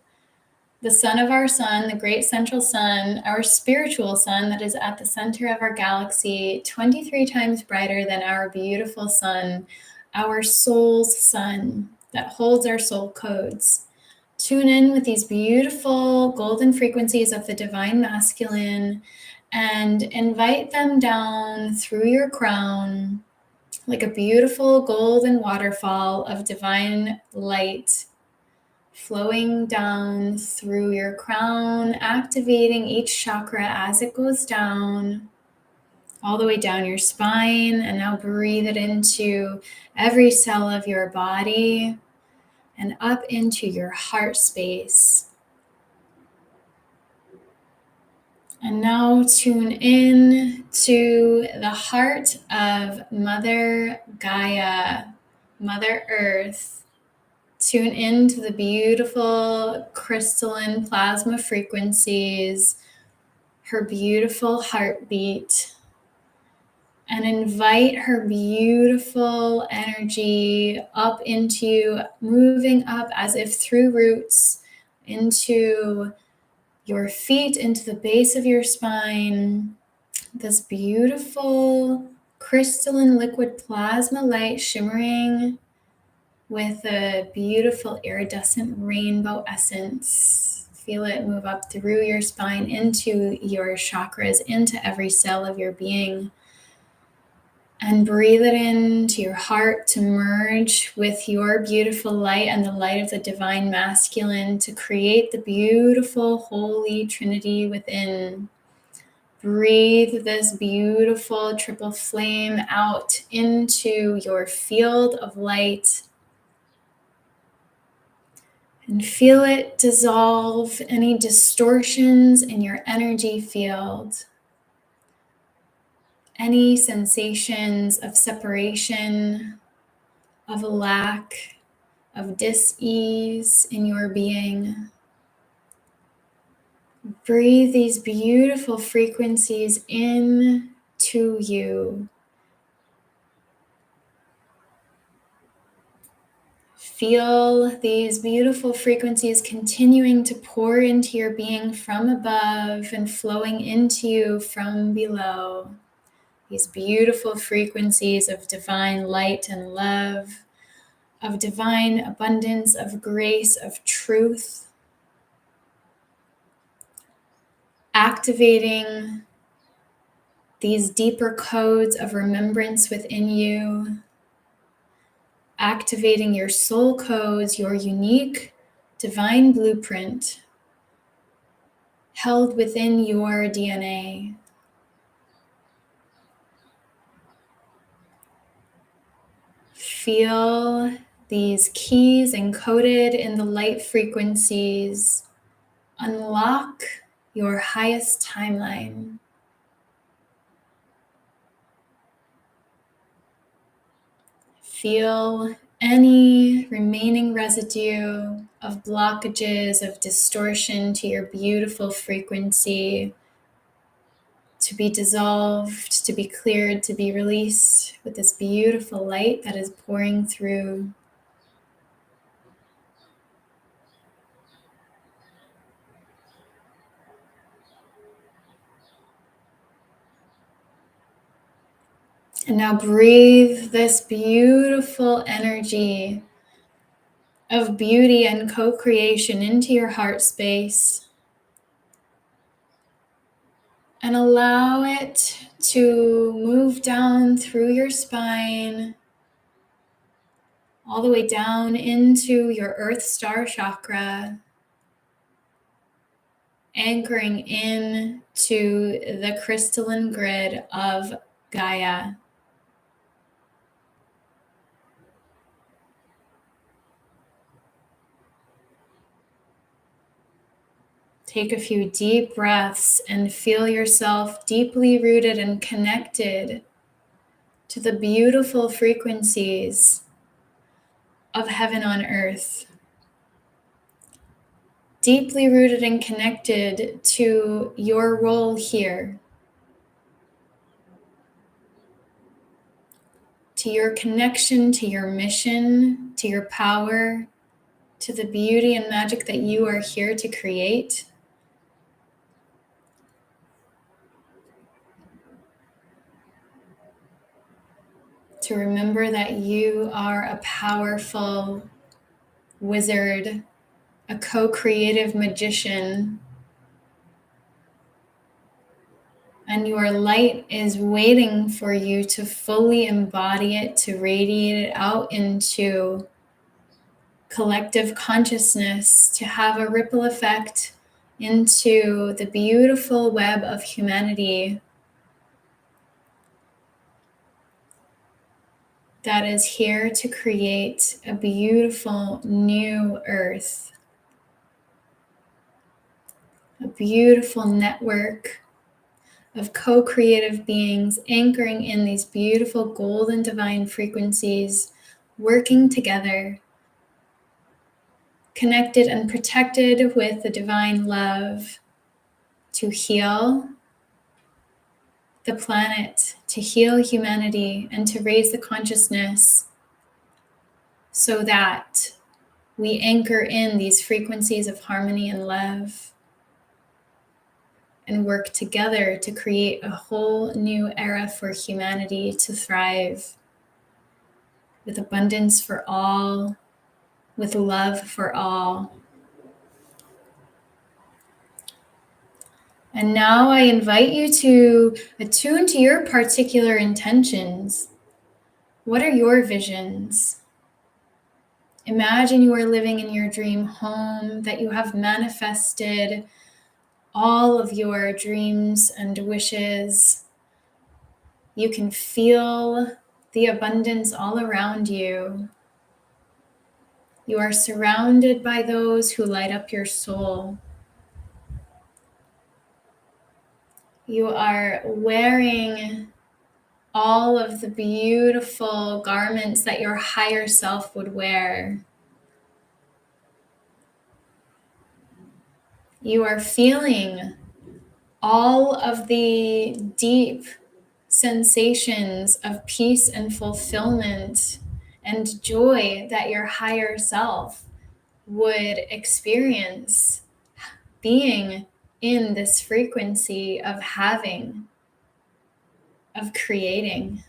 the sun of our sun, the great central sun, our spiritual sun that is at the center of our galaxy, 23 times brighter than our beautiful sun, our soul's sun that holds our soul codes. Tune in with these beautiful golden frequencies of the divine masculine and invite them down through your crown like a beautiful golden waterfall of divine light flowing down through your crown, activating each chakra as it goes down, all the way down your spine. And now breathe it into every cell of your body and up into your heart space. And now tune in to the heart of Mother Gaia, Mother Earth. Tune into the beautiful crystalline plasma frequencies, her beautiful heartbeat, and invite her beautiful energy up into you, moving up as if through roots into your feet, into the base of your spine. This beautiful crystalline liquid plasma light shimmering with a beautiful iridescent rainbow essence. Feel it move up through your spine, into your chakras, into every cell of your being. And breathe it into your heart to merge with your beautiful light and the light of the divine masculine to create the beautiful holy trinity within. Breathe this beautiful triple flame out into your field of light. And feel it dissolve any distortions in your energy field, any sensations of separation, of lack, of dis-ease in your being. Breathe these beautiful frequencies in to you. Feel these beautiful frequencies continuing to pour into your being from above and flowing into you from below. These beautiful frequencies of divine light and love of divine abundance, of grace, of truth, activating these deeper codes of remembrance within you, activating your soul codes, your unique divine blueprint held within your DNA. Feel these keys encoded in the light frequencies unlock your highest timeline. Feel any remaining residue of blockages, of distortion to your beautiful frequency to be dissolved, to be cleared, to be released with this beautiful light that is pouring through. And now breathe this beautiful energy of beauty and co-creation into your heart space. And allow it to move down through your spine, all the way down into your Earth Star chakra, anchoring in to the crystalline grid of Gaia. Take a few deep breaths and feel yourself deeply rooted and connected to the beautiful frequencies of heaven on earth. Deeply rooted and connected to your role here, to your connection, to your mission, to your power, to the beauty and magic that you are here to create. To remember that you are a powerful wizard, a co-creative magician, and your light is waiting for you to fully embody it, to radiate it out into collective consciousness, to have a ripple effect into the beautiful web of humanity that is here to create a beautiful new earth, a beautiful network of co-creative beings anchoring in these beautiful golden divine frequencies, working together, connected and protected with the divine love to heal the planet, to heal humanity, and to raise the consciousness so that we anchor in these frequencies of harmony and love and work together to create a whole new era for humanity to thrive with abundance for all, with love for all. And now I invite you to attune to your particular intentions. What are your visions? Imagine you are living in your dream home, that you have manifested all of your dreams and wishes. You can feel the abundance all around you. You are surrounded by those who light up your soul. You are wearing all of the beautiful garments that your higher self would wear. You are feeling all of the deep sensations of peace and fulfillment and joy that your higher self would experience being in this frequency of having, of creating.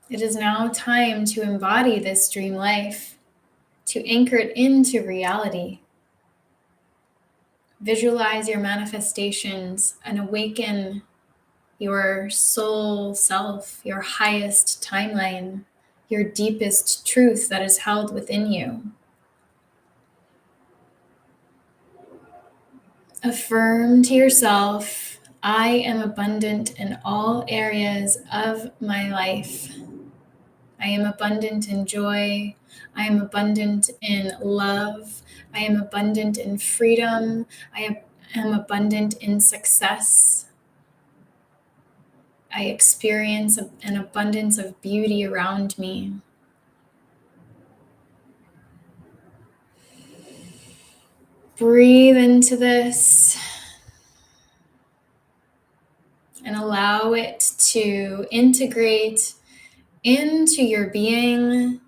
It is now time to embody this dream life, to anchor it into reality. Visualize your manifestations and awaken your soul self, your highest timeline, your deepest truth that is held within you. Affirm to yourself, I am abundant in all areas of my life. I am abundant in joy. I am abundant in love. I am abundant in freedom. I am abundant in success. I experience an abundance of beauty around me. Breathe into this and allow it to integrate into your being.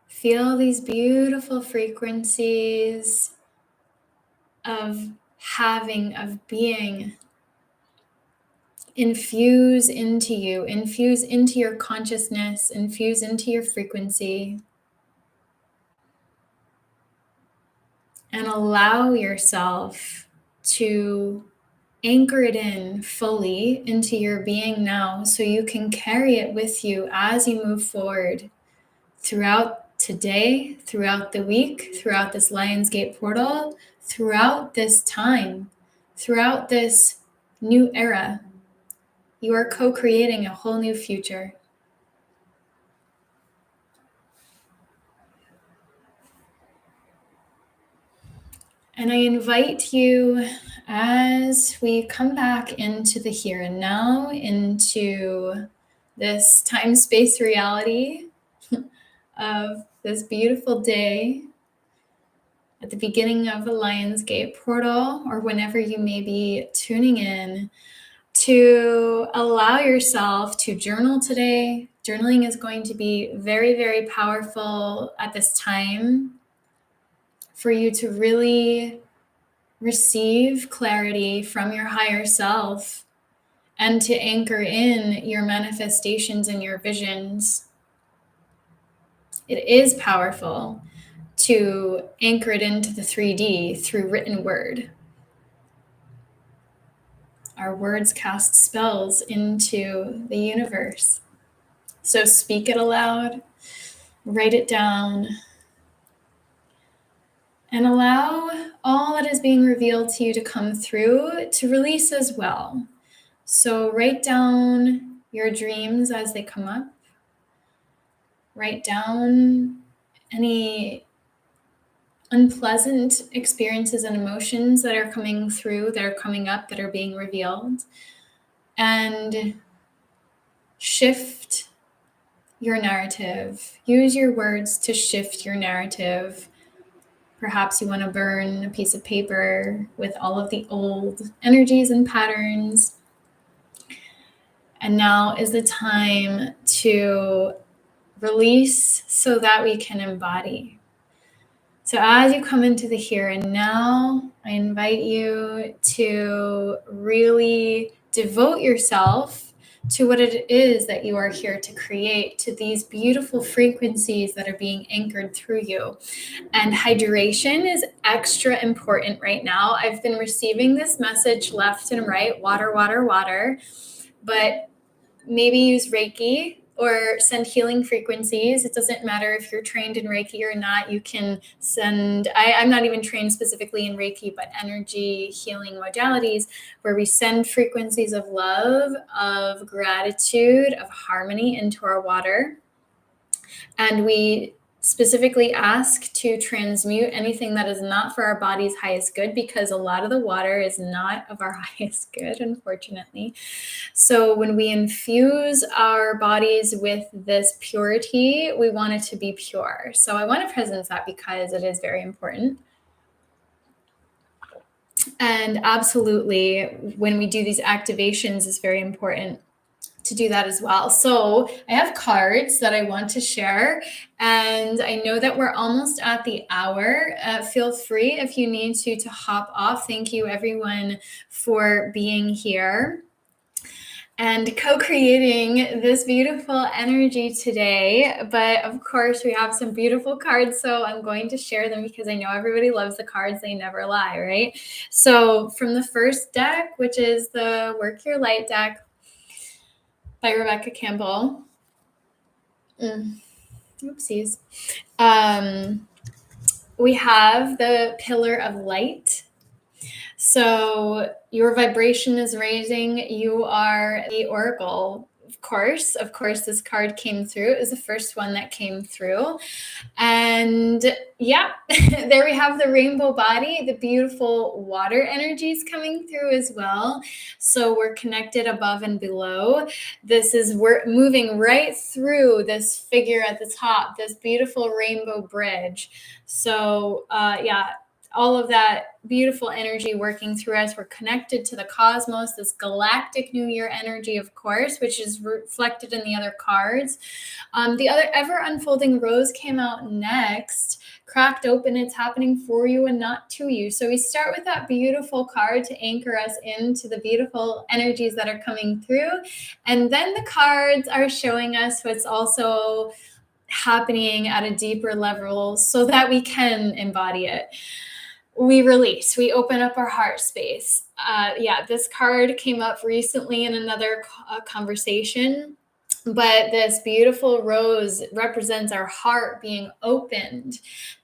Feel these beautiful frequencies of having, of being, infuse into you, infuse into your consciousness, infuse into your frequency, and allow yourself to anchor it in fully into your being now so you can carry it with you as you move forward throughout today, throughout the week, throughout this Lionsgate portal, throughout this time, throughout this new era. You are co-creating a whole new future. And I invite you, as we come back into the here and now, into this time-space reality of this beautiful day at the beginning of the Lionsgate portal, or whenever you may be tuning in, to allow yourself to journal today. Journaling is going to be very, very powerful at this time for you to really receive clarity from your higher self and to anchor in your manifestations and your visions. It is powerful to anchor it into the 3D through written word. Our words cast spells into the universe. So speak it aloud, write it down, and allow all that is being revealed to you to come through to release as well. So write down your dreams as they come up. Write down any unpleasant experiences and emotions that are coming through, that are coming up, that are being revealed. And shift your narrative. Use your words to shift your narrative. Perhaps you want to burn a piece of paper with all of the old energies and patterns. And now is the time to release so that we can embody. So as you come into the here and now, I invite you to really devote yourself to what it is that you are here to create, to these beautiful frequencies that are being anchored through you. And hydration is extra important right now. I've been receiving this message left and right, water, water, water, but maybe use Reiki or send healing frequencies. It doesn't matter if you're trained in Reiki or not. You can send, I'm not even trained specifically in Reiki, but energy healing modalities where we send frequencies of love, of gratitude, of harmony into our water. And we specifically ask to transmute anything that is not for our body's highest good, because a lot of the water is not of our highest good, unfortunately. So when we infuse our bodies with this purity, we want it to be pure. So I want to presence that because it is very important. And absolutely, when we do these activations, it's very important to do that as well. So I have cards that I want to share, and I know that we're almost at the hour. Feel free if you need to hop off. Thank you everyone for being here. and co-creating this beautiful energy today. But of course, we have some beautiful cards, so I'm going to share them because I know everybody loves the cards. They never lie, right? So from the first deck, which is the Work Your Light deck by Rebecca Campbell. Oopsies. We have the Pillar of Light. So your vibration is raising. You are the Oracle. Of course, this card came through. It was the first one that came through. And yeah, there we have the rainbow body, the beautiful water energies coming through as well. So we're connected above and below. We're moving right through this figure at the top, this beautiful rainbow bridge. So yeah, all of that beautiful energy working through us. We're connected to the cosmos, this galactic new year energy, of course, which is reflected in the other cards. The other ever unfolding rose came out next, cracked open. It's happening for you and not to you. So we start with that beautiful card to anchor us into the beautiful energies that are coming through. And then the cards are showing us what's also happening at a deeper level so that we can embody it. We release, we open up our heart space. This card came up recently in another conversation, but this beautiful rose represents our heart being opened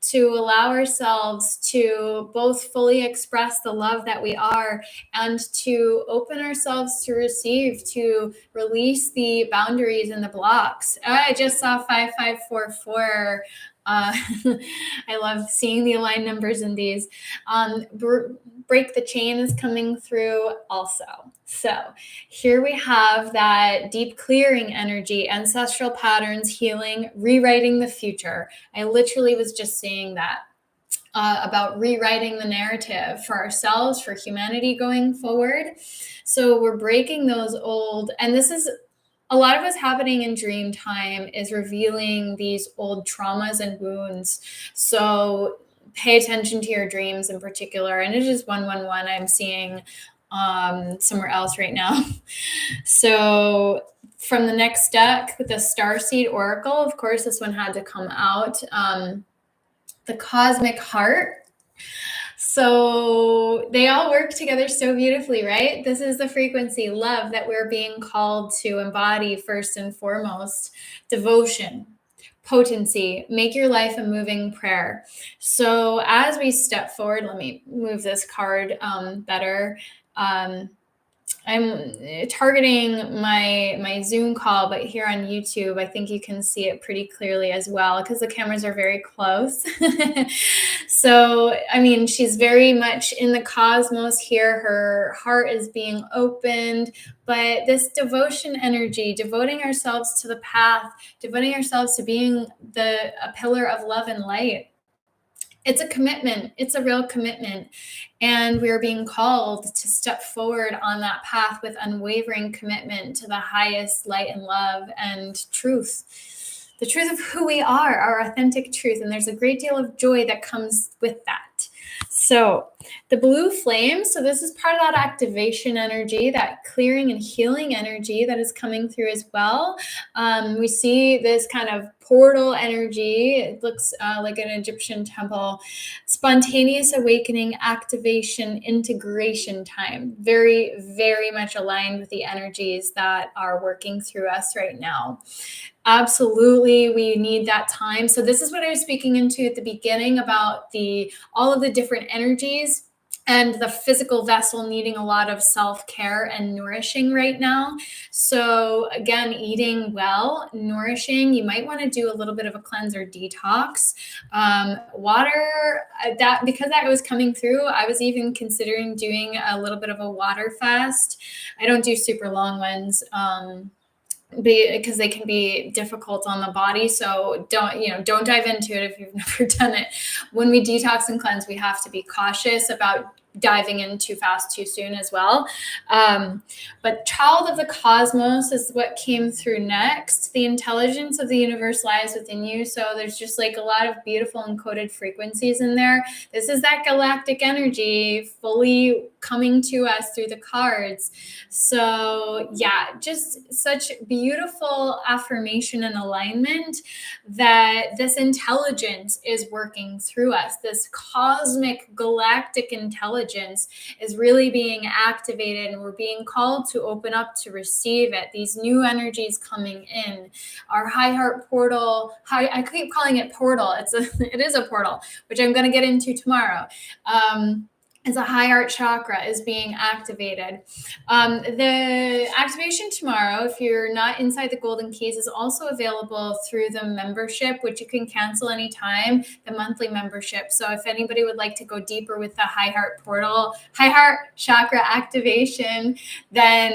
to allow ourselves to both fully express the love that we are and to open ourselves to receive, to release the boundaries and the blocks. I just saw 5544. I love seeing the aligned numbers in these. Break the chain is coming through also. So here we have that deep clearing energy, ancestral patterns, healing, rewriting the future. I literally was just saying that. About rewriting the narrative for ourselves, for humanity going forward. So we're breaking those old, and this is a lot of what's happening in dream time is revealing these old traumas and wounds. So pay attention to your dreams in particular. And it is 111 I'm seeing somewhere else right now. So from the next deck, the Starseed Oracle, of course, this one had to come out. The Cosmic Heart. So they all work together so beautifully, right? This is the frequency, love, that we're being called to embody first and foremost. Devotion, potency, make your life a moving prayer. So as we step forward, let me move this card better. I'm targeting my Zoom call, but here on YouTube, I think you can see it pretty clearly as well because the cameras are very close. So, I mean, she's very much in the cosmos here. Her heart is being opened, but this devotion energy, devoting ourselves to the path, devoting ourselves to being a pillar of love and light. It's a commitment. It's a real commitment. And we're being called to step forward on that path with unwavering commitment to the highest light and love and truth, the truth of who we are, our authentic truth. And there's a great deal of joy that comes with that. So the blue flame, so this is part of that activation energy, that clearing and healing energy that is coming through as well. We see this kind of portal energy. It looks like an Egyptian temple. Spontaneous awakening, activation, integration time. Very, very much aligned with the energies that are working through us right now. Absolutely, we need that time. So this is what I was speaking into at the beginning about all of the different energies and the physical vessel needing a lot of self-care and nourishing right now. So again, eating well, nourishing, you might want to do a little bit of a cleanser detox. Water, because that was coming through, I was even considering doing a little bit of a water fast. I don't do super long ones. Because they can be difficult on the body. So don't dive into it if you've never done it. When we detox and cleanse, we have to be cautious about diving in too fast, too soon as well. But child of the cosmos is what came through next. The intelligence of the universe lies within you. So there's just like a lot of beautiful encoded frequencies in there. This is that galactic energy fully coming to us through the cards. So yeah, just such beautiful affirmation and alignment that this intelligence is working through us. This cosmic galactic intelligence is really being activated, and we're being called to open up to receive it. These new energies coming in. Our high heart portal, I keep calling it portal. It is a portal, which I'm going to get into tomorrow. As a high heart chakra is being activated. The activation tomorrow, if you're not inside the Golden Keys, is also available through the membership, which you can cancel anytime, the monthly membership. So if anybody would like to go deeper with the high heart portal, high heart chakra activation, then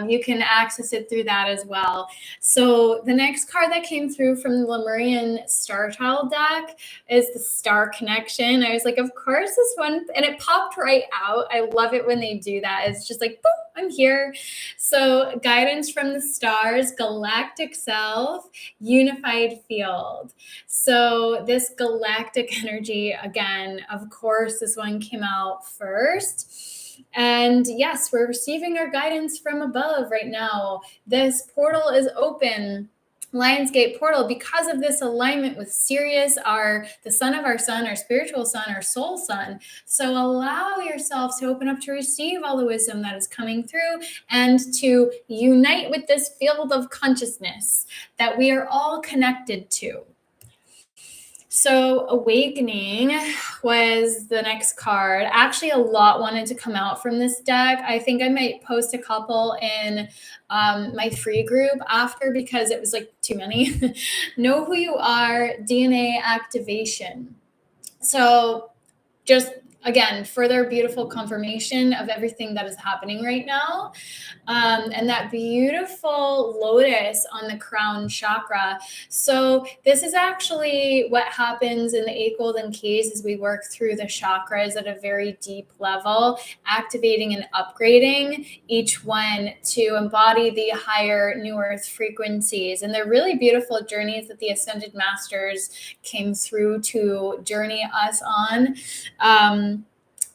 you can access it through that as well. So the next card that came through from the Lemurian Star Child deck is the Star Connection. I was like, of course this one, and it popped right out. I love it when they do that. It's just like, boom, I'm here. So guidance from the stars, galactic self, unified field. So this galactic energy, again, of course, this one came out first. And yes, we're receiving our guidance from above right now. This portal is open. Lionsgate portal, because of this alignment with Sirius, the sun of our sun, our spiritual sun, our soul sun. So allow yourself to open up to receive all the wisdom that is coming through and to unite with this field of consciousness that we are all connected to. So Awakening was the next card. Actually, a lot wanted to come out from this deck. I think I might post a couple in my free group after, because it was like too many. Know who you are, DNA activation. So just again, further beautiful confirmation of everything that is happening right now. And that beautiful lotus on the crown chakra. So this is actually what happens in the 8 Golden Keys as we work through the chakras at a very deep level, activating and upgrading each one to embody the higher New Earth frequencies. And they're really beautiful journeys that the Ascended Masters came through to journey us on.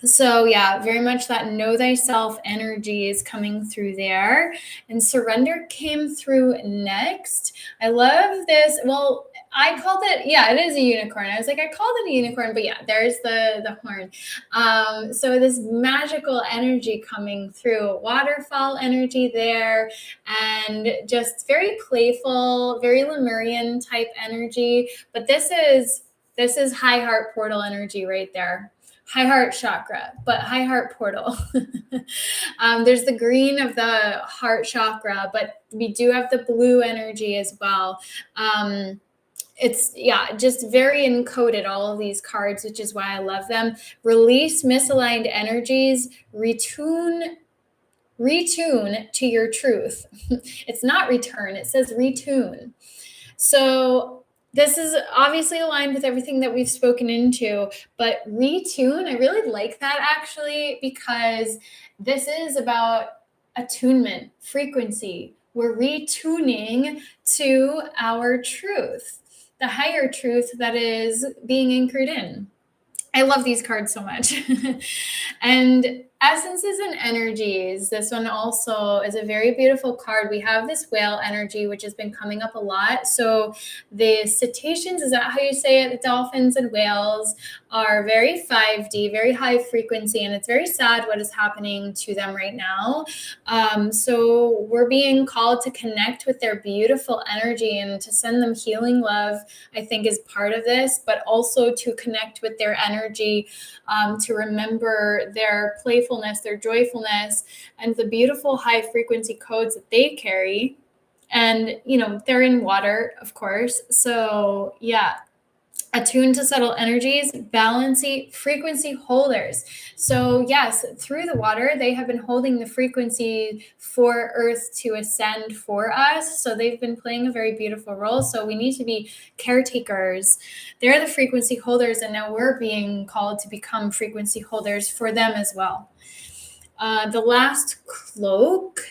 So yeah, very much that know thyself energy is coming through there. And surrender came through next. I love this. Well, I called it, yeah, it is a unicorn. I was like, I called it a unicorn, but yeah, there's the horn. So this magical energy coming through, waterfall energy there, and just very playful, very Lemurian type energy. But this is high heart portal energy right there. High heart chakra, but high heart portal. There's the green of the heart chakra, but we do have the blue energy as well. It's, yeah, just very encoded, all of these cards, which is why I love them. Release misaligned energies, retune to your truth. It's not return, it says retune. So this is obviously aligned with everything that we've spoken into, but retune, I really like that actually, because this is about attunement, frequency. We're retuning to our truth, the higher truth that is being anchored in. I love these cards so much. And essences and energies. This one also is a very beautiful card. We have this whale energy, which has been coming up a lot. So the cetaceans, is that how you say it? The dolphins and whales are very 5D, very high frequency, and it's very sad what is happening to them right now. So we're being called to connect with their beautiful energy and to send them healing love, I think, is part of this, but also to connect with their energy, to remember their playfulness, their joyfulness, and the beautiful high frequency codes that they carry. And, you know, they're in water, of course. So yeah, attuned to subtle energies, balancing frequency holders. So yes, through the water, they have been holding the frequency for Earth to ascend for us. So they've been playing a very beautiful role. So we need to be caretakers. They're the frequency holders, and now we're being called to become frequency holders for them as well. The last cloak.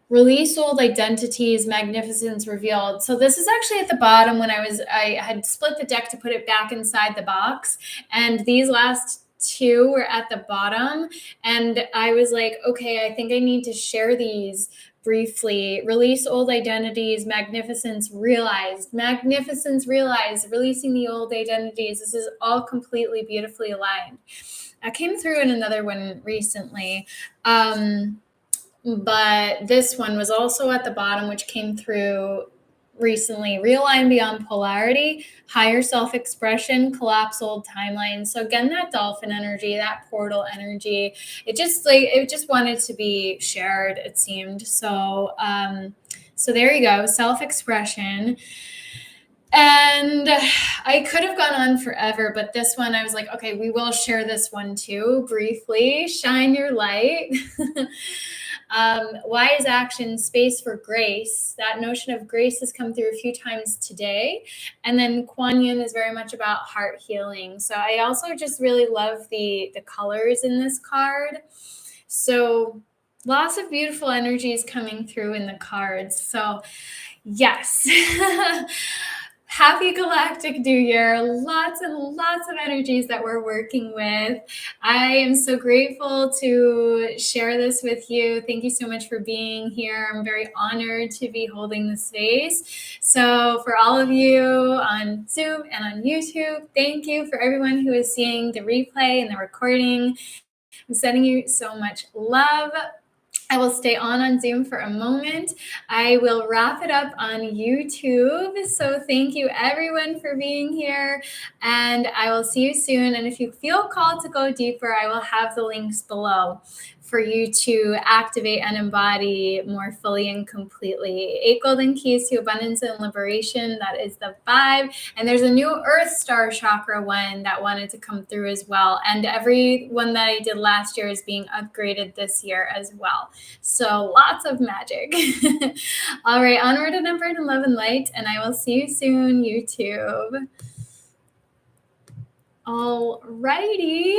Release old identities, magnificence revealed. So this is actually at the bottom when I had split the deck to put it back inside the box. And these last two were at the bottom, and I was like, okay, I think I need to share these briefly. Release old identities, magnificence realized, releasing the old identities. This is all completely beautifully aligned. I came through in another one recently. But this one was also at the bottom, which came through recently. Realign beyond polarity, higher self-expression, collapse old timelines. So again, that dolphin energy, that portal energy, it just wanted to be shared, it seemed. So so there you go, self-expression. And I could have gone on forever, but this one I was like, okay, we will share this one too briefly. Shine your light. Wise action, space for grace. That notion of grace has come through a few times today. And then Kuan Yin is very much about heart healing. So I also just really love the colors in this card. So lots of beautiful energies coming through in the cards. So yes. Happy Galactic New Year. Lots and lots of energies that we're working with. I am so grateful to share this with you. Thank you so much for being here. I'm very honored to be holding the space. So for all of you on Zoom and on YouTube, thank you. For everyone who is seeing the replay and the recording, I'm sending you so much love. I will stay on Zoom for a moment. I will wrap it up on YouTube. So thank you everyone for being here, and I will see you soon. And if you feel called to go deeper, I will have the links below for you to activate and embody more fully and completely. 8 golden keys to abundance and liberation. That is the 5. And there's a new Earth Star Chakra one that wanted to come through as well. And every one that I did last year is being upgraded this year as well. So lots of magic. All right, onward and upward in love and light. And I will see you soon, YouTube. All righty.